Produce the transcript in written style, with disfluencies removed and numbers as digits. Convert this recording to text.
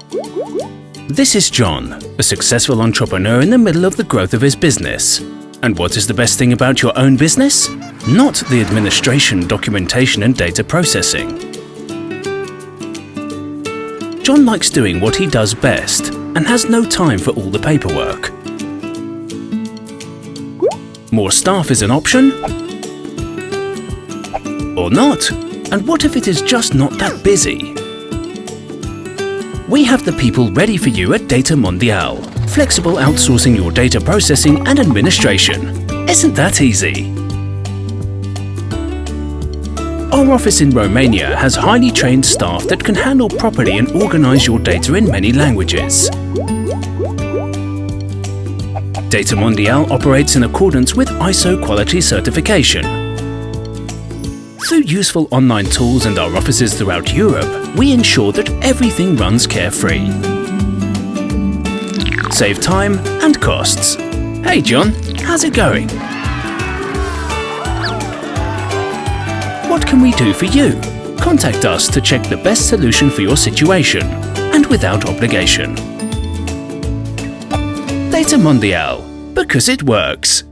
This is John, a successful entrepreneur in the middle of the growth of his business. And what is the best thing about your own business? Not the administration, documentation and data processing. John likes doing what he does best and has no time for all the paperwork. More staff is an option? Or not? And what if it is just not that busy? We have the people ready for you at Datamondial. Flexible outsourcing your data processing and administration. Isn't that easy? Our office in Romania has highly trained staff that can handle properly and organize your data in many languages. Datamondial operates in accordance with ISO quality certification. Through useful online tools and our offices throughout Europe, we ensure that everything runs carefree. Save time and costs. Hey John, how's it going? What can we do for you? Contact us to check the best solution for your situation, and without obligation. Datamondial, because it works.